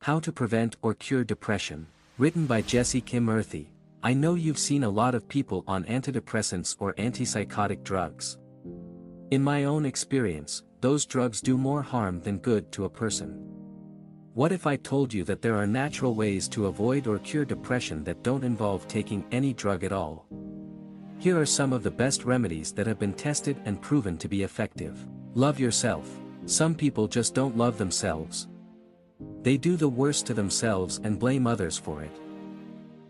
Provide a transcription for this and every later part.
How to Prevent or Cure Depression, written by Jesse Kim Murthy. I know you've seen a lot of people on antidepressants or antipsychotic drugs. In my own experience, those drugs do more harm than good to a person. What if I told you that there are natural ways to avoid or cure depression that don't involve taking any drug at all? Here are some of the best remedies that have been tested and proven to be effective. Love yourself. Some people just don't love themselves. They do the worst to themselves and blame others for it.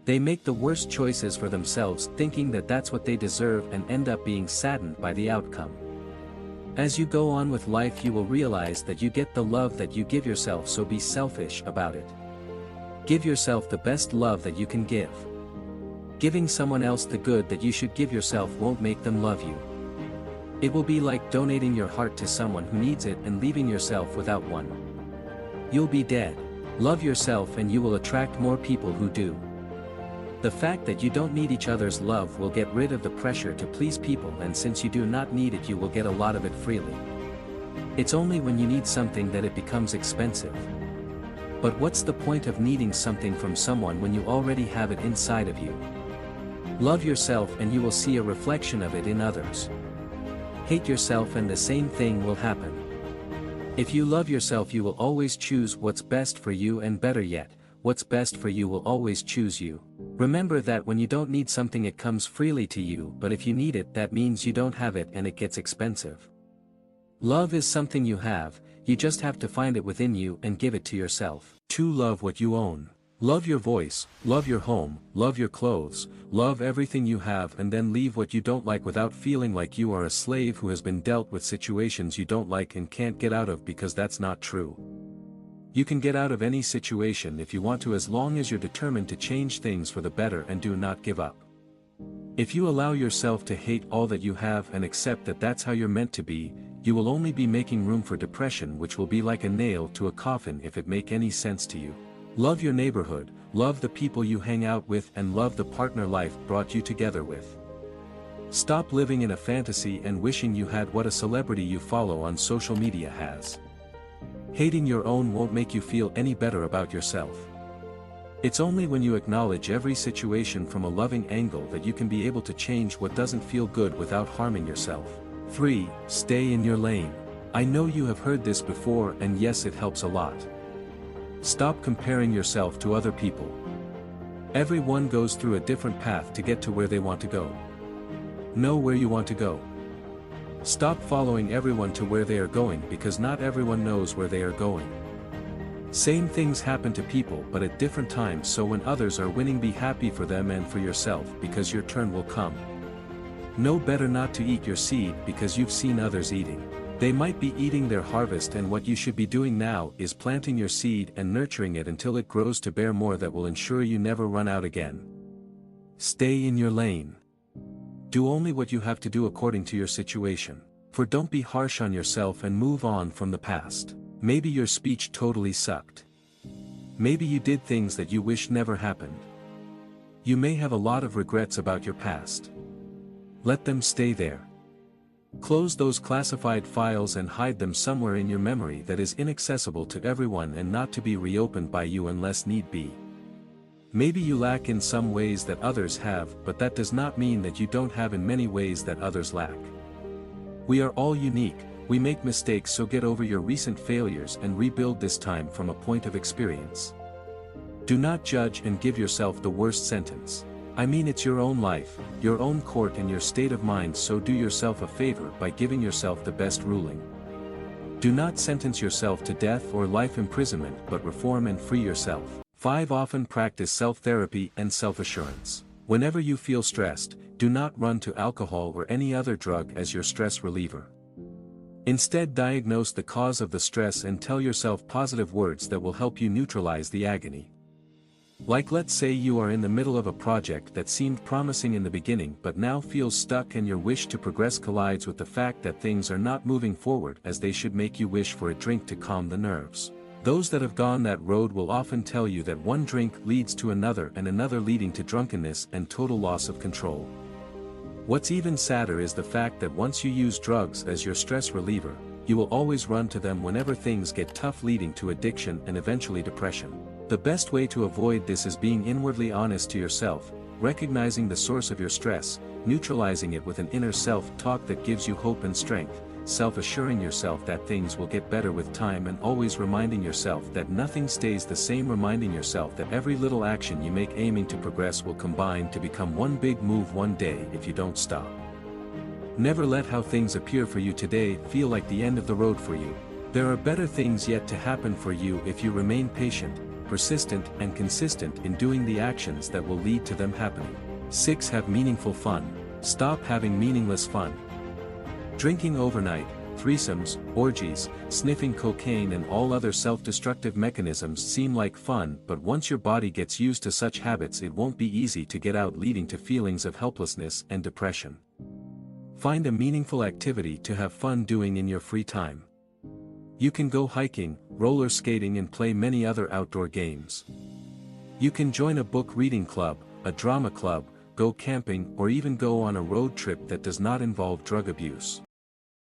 They make the worst choices for themselves thinking that that's what they deserve and end up being saddened by the outcome. As you go on with life, you will realize that you get the love that you give yourself, so be selfish about it. Give yourself the best love that you can give. Giving someone else the good that you should give yourself won't make them love you. It will be like donating your heart to someone who needs it and leaving yourself without one. You'll be dead. Love yourself and you will attract more people who do. The fact that you don't need each other's love will get rid of the pressure to please people, and since you do not need it, you will get a lot of it freely. It's only when you need something that it becomes expensive. But what's the point of needing something from someone when you already have it inside of you? Love yourself and you will see a reflection of it in others. Hate yourself and the same thing will happen. If you love yourself, you will always choose what's best for you, and better yet, what's best for you will always choose you. Remember that when you don't need something, it comes freely to you, but if you need it, that means you don't have it and it gets expensive. Love is something you have, you just have to find it within you and give it to yourself. 2. Love what you own. Love your voice, love your home, love your clothes, love everything you have, and then leave what you don't like without feeling like you are a slave who has been dealt with situations you don't like and can't get out of, because that's not true. You can get out of any situation if you want to, as long as you're determined to change things for the better and do not give up. If you allow yourself to hate all that you have and accept that that's how you're meant to be, you will only be making room for depression, which will be like a nail to a coffin if it make any sense to you. Love your neighborhood, love the people you hang out with, and love the partner life brought you together with. Stop living in a fantasy and wishing you had what a celebrity you follow on social media has. Hating your own won't make you feel any better about yourself. It's only when you acknowledge every situation from a loving angle that you can be able to change what doesn't feel good without harming yourself. 3. Stay in your lane. I know you have heard this before, and yes, it helps a lot. Stop comparing yourself to other people. Everyone goes through a different path to get to where they want to go. Know where you want to go. Stop following everyone to where they are going, because not everyone knows where they are going. Same things happen to people, but at different times, so when others are winning, be happy for them and for yourself, because your turn will come. Know better not to eat your seed because you've seen others eating. They might be eating their harvest, and what you should be doing now is planting your seed and nurturing it until it grows to bear more that will ensure you never run out again. Stay in your lane. Do only what you have to do according to your situation. For don't be harsh on yourself and move on from the past. Maybe your speech totally sucked. Maybe you did things that you wish never happened. You may have a lot of regrets about your past. Let them stay there. Close those classified files and hide them somewhere in your memory that is inaccessible to everyone and not to be reopened by you unless need be. Maybe you lack in some ways that others have, but that does not mean that you don't have in many ways that others lack. We are all unique, we make mistakes, so get over your recent failures and rebuild this time from a point of experience. Do not judge and give yourself the worst sentence. I mean, it's your own life, your own court and your state of mind, so do yourself a favor by giving yourself the best ruling. Do not sentence yourself to death or life imprisonment, but reform and free yourself. 5. Often practice self-therapy and self-assurance. Whenever you feel stressed, do not run to alcohol or any other drug as your stress reliever. Instead, diagnose the cause of the stress and tell yourself positive words that will help you neutralize the agony. Like, let's say you are in the middle of a project that seemed promising in the beginning but now feels stuck, and your wish to progress collides with the fact that things are not moving forward as they should, make you wish for a drink to calm the nerves. Those that have gone that road will often tell you that one drink leads to another and another, leading to drunkenness and total loss of control. What's even sadder is the fact that once you use drugs as your stress reliever, You will always run to them whenever things get tough, leading to addiction and eventually depression. The best way to avoid this is being inwardly honest to yourself, recognizing the source of your stress, neutralizing it with an inner self-talk that gives you hope and strength, self-assuring yourself that things will get better with time, and always reminding yourself that nothing stays the same, reminding yourself that every little action you make aiming to progress will combine to become one big move one day if you don't stop. Never let how things appear for you today feel like the end of the road for you. There are better things yet to happen for you if you remain patient, persistent, and consistent in doing the actions that will lead to them happening. 6. Have meaningful fun. Stop having meaningless fun. Drinking overnight, threesomes, orgies, sniffing cocaine and all other self-destructive mechanisms seem like fun, but once your body gets used to such habits it won't be easy to get out, leading to feelings of helplessness and depression. Find a meaningful activity to have fun doing in your free time. You can go hiking, roller skating and play many other outdoor games. You can join a book reading club, a drama club, go camping or even go on a road trip that does not involve drug abuse.